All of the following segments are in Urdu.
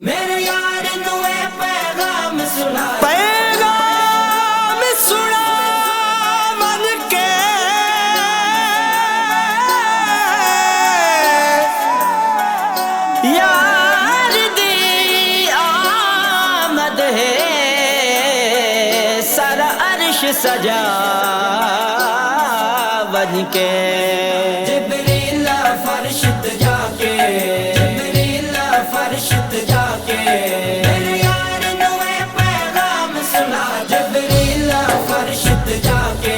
میرے یار نوے پیغام سنا من کے یار دی آمد ہے سر عرش سجا بن کے جبریل فرشت جا کے جبریل فرشت جا کے میرے یار نوے پیغام سنا جبریل فرشت جا کے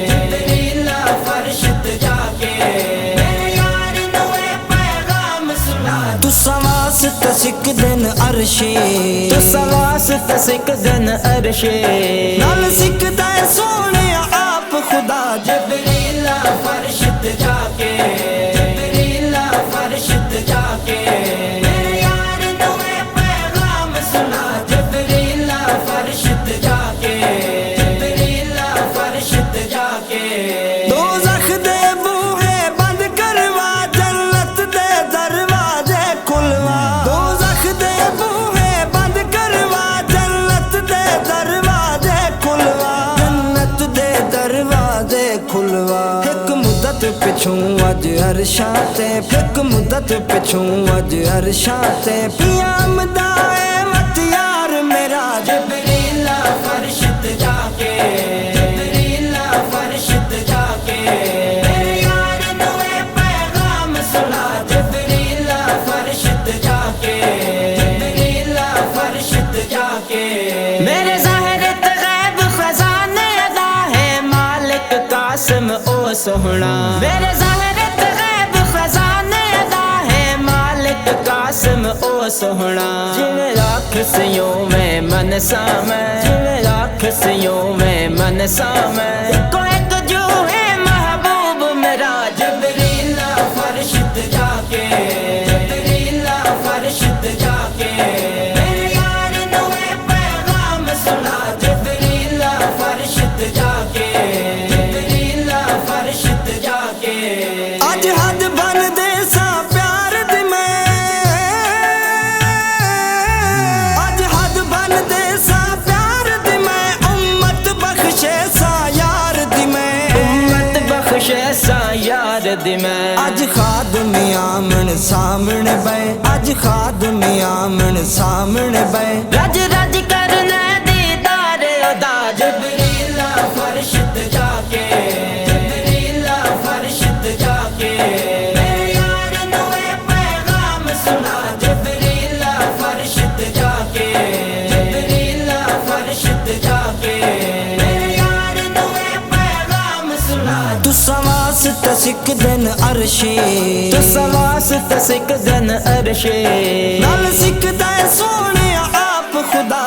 جبریل فرشت جا کے میرے یار نوے پیغام سنا تو سواست سک دن عرشی تو سواست سک دن عرشی نال سک دے سونے آپ خدا جبریل فرشت جا کے جبریل فرشت جا کے میرے یار نوے پیغام سنا جبریل فرشت جا کے جبریل فرشت جا کے دوزخ دے بوہے بند کروا جنت دے دروازے کھلوا دوزخ دے بوہے بند کروا جنت دے دروازے کھلوا جنت دے دروازے کھلوا پچھوں اج عرشاں تے ایک مدت پچھوں اج عرشاں تے پیام دائے مت یار میرا جبریل فرشت جا کے جبریل فرشت جا کے میرے یار نوے پیغام سنا جبریل فرشت جا کے جبریل فرشت جا کے میرے ظاہر غیب خزانے ادا ہے مالک قاسم او سوہنا میرے ظاہر غیب خزانے ادا ہے مالک قاسم او سوہنا جویں راکھ سیوں میں منسا میں جویں راکھ سیوں میں منسا میں کوئی تو جو ہے محبوب میرا جبریل فرشت جا کے جبریل فرشت جا کے میرے یار نوے پیغام سنا جبریل فرشت جا کے جبریل فرشت جا کے اج حد بن دے سا پیار دی میں اج حد بن دے سا پیار دی میں امت بخشے سا یار دی میں امت بخشے سا یار دی میں اج خادم آمن سامنے بے اج خادم آمن سامنے بے رج رج کرنا دیدار ادا جبریل فرشت جا کے جبریل فرشت جا کے میرے یار نوے پیغام سنا جبریل فرشت جا کے جبریل فرشت جا کے میرے یار نوے پیغام سنا تو سواست سک دن عرشی تو سواست سک دن عرشی نال سک دے سونے آپ خدا